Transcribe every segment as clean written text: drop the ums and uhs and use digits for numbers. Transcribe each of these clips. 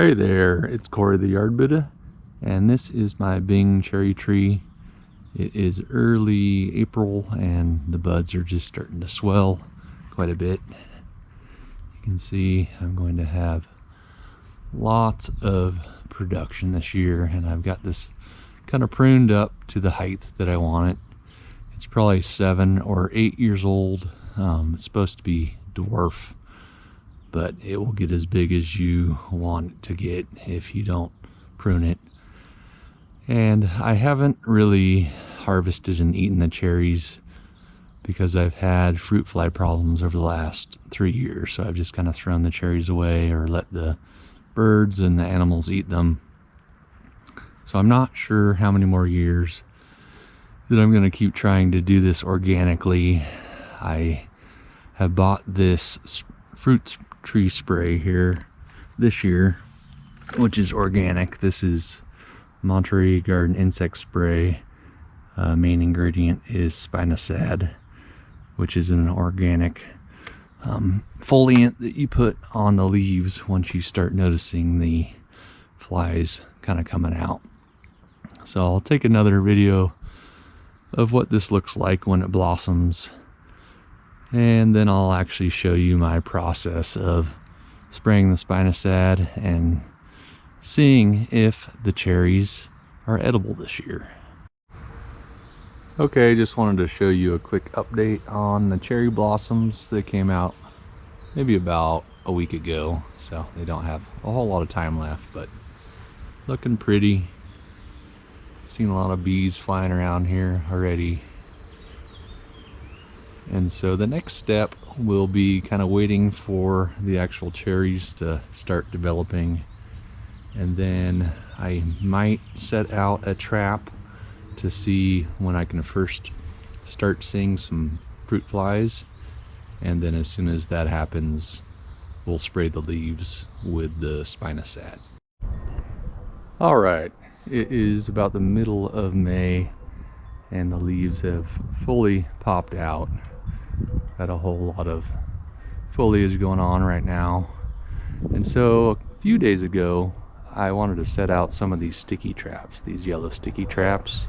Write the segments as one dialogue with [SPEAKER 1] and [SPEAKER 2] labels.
[SPEAKER 1] Hey there, it's Corey the Yard Buddha, and this is my Bing cherry tree. It is early April and the buds are just starting to swell quite a bit. You can see I'm going to have lots of production this year, and I've got this kind of pruned up to the height that I want it. It's probably 7 or 8 years old. It's supposed to be dwarf, but it will get as big as you want it to get if you don't prune it. And I haven't really harvested and eaten the cherries because I've had fruit fly problems over the last 3 years, so I've just kind of thrown the cherries away or let the birds and the animals eat them. So I'm not sure how many more years that I'm going to keep trying to do this organically. I have bought this fruit tree spray here this year, which is organic. This is Monterey Garden Insect Spray. Main ingredient is Spinosad, which is an organic foliant that you put on the leaves once you start noticing the flies kind of coming out. So I'll take another video of what this looks like when it blossoms, and then I'll actually show you my process of spraying the Spinosad and seeing if the cherries are edible this year. Okay, just wanted to show you a quick update on the cherry blossoms. They came out maybe about a week ago, so they don't have a whole lot of time left, but looking pretty. Seen a lot of bees flying around here already. And so the next step will be kind of waiting for the actual cherries to start developing, and then I might set out a trap to see when I can first start seeing some fruit flies, and then as soon as that happens, we'll spray the leaves with the Spinosad. All right, it is about the middle of May and the leaves have fully popped out. Got a whole lot of foliage going on right now, and so a few days ago I wanted to set out some of these sticky traps, these yellow sticky traps.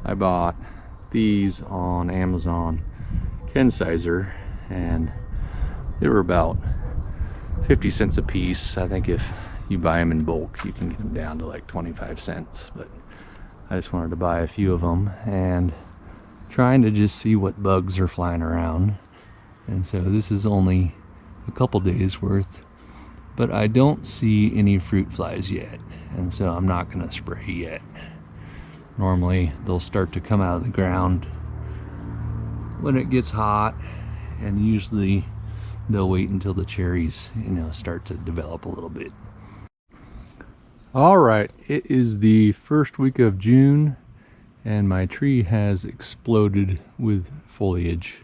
[SPEAKER 1] I bought these on Amazon Ken Sizer, and they were about 50 cents a piece. I think if you buy them in bulk you can get them down to like 25 cents, but I just wanted to buy a few of them and trying to just see what bugs are flying around. And so this is only a couple days worth, but I don't see any fruit flies yet, and so I'm not going to spray yet. Normally they'll start to come out of the ground when it gets hot, and usually they'll wait until the cherries, start to develop a little bit. All right, it is the first week of June and my tree has exploded with foliage,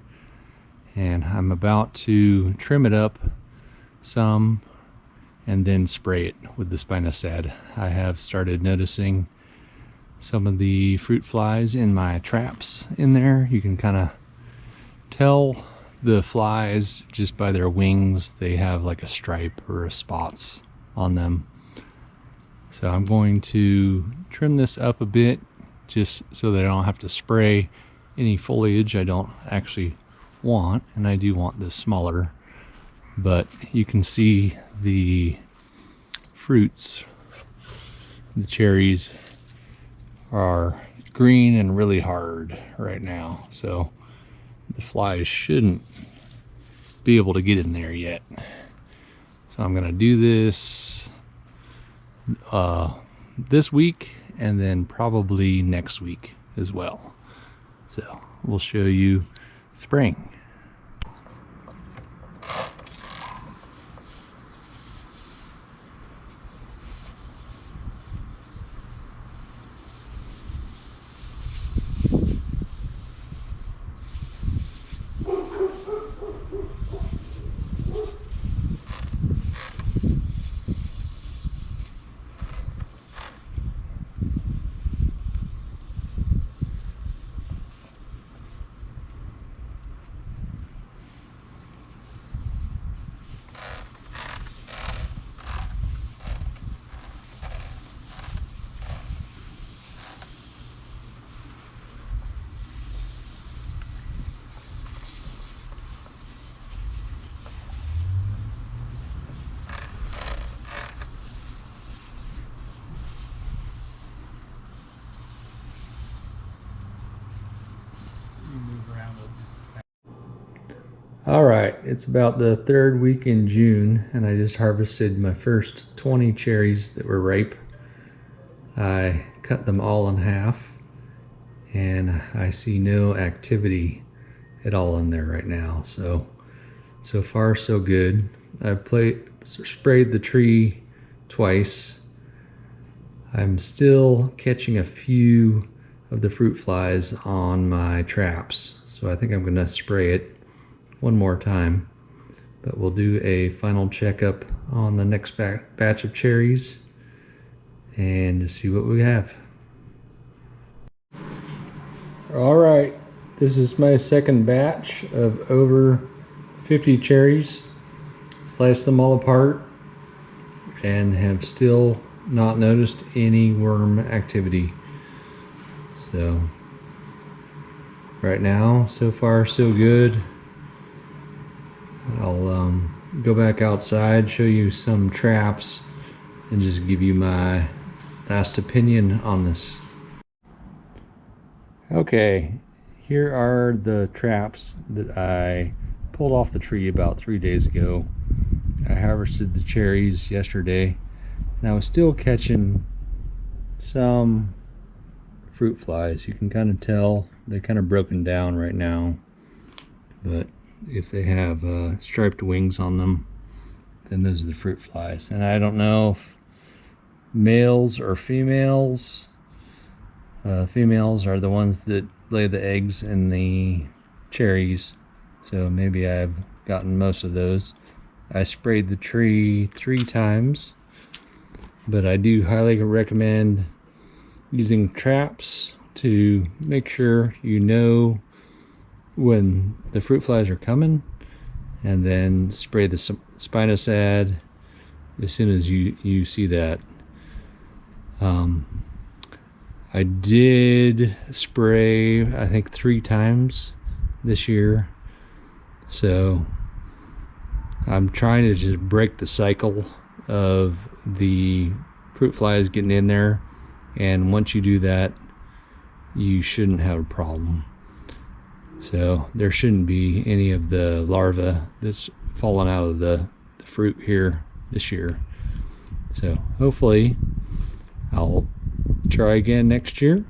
[SPEAKER 1] and I'm about to trim it up some and then spray it with the Spinosad. I have started noticing some of the fruit flies in my traps in there. You can kind of tell the flies just by their wings. They have like a stripe or a spots on them. So I'm going to trim this up a bit just so that I don't have to spray any foliage I don't actually want, and I do want this smaller, but you can see the fruits, the cherries are green and really hard right now, so the flies shouldn't be able to get in there yet. So I'm gonna do this this week and then probably next week as well. So we'll show you spring. All right, it's about the third week in June, and I just harvested my first 20 cherries that were ripe. I cut them all in half, and I see no activity at all in there right now. So far so good. I sprayed the tree twice. I'm still catching a few of the fruit flies on my traps, so I think I'm gonna spray it one more time, but we'll do a final checkup on the next batch of cherries and to see what we have. All right, this is my second batch of over 50 cherries. Sliced them all apart and have still not noticed any worm activity. So right now, so far so good. I'll go back outside, show you some traps, and just give you my last opinion on this. Okay, here are the traps that I pulled off the tree about 3 days ago. I harvested the cherries yesterday, and I was still catching some fruit flies. You can kind of tell they're kind of broken down right now, but if they have striped wings on them, then those are the fruit flies. And I don't know if males or females. Females are the ones that lay the eggs in the cherries, so maybe I've gotten most of those. I sprayed the tree 3 times, but I do highly recommend using traps to make sure you know when the fruit flies are coming, and then spray the Spinosad as soon as you see that. I did spray I think 3 times this year, so I'm trying to just break the cycle of the fruit flies getting in there, and once you do that, you shouldn't have a problem. So there shouldn't be any of the larvae that's fallen out of the fruit here this year. So hopefully I'll try again next year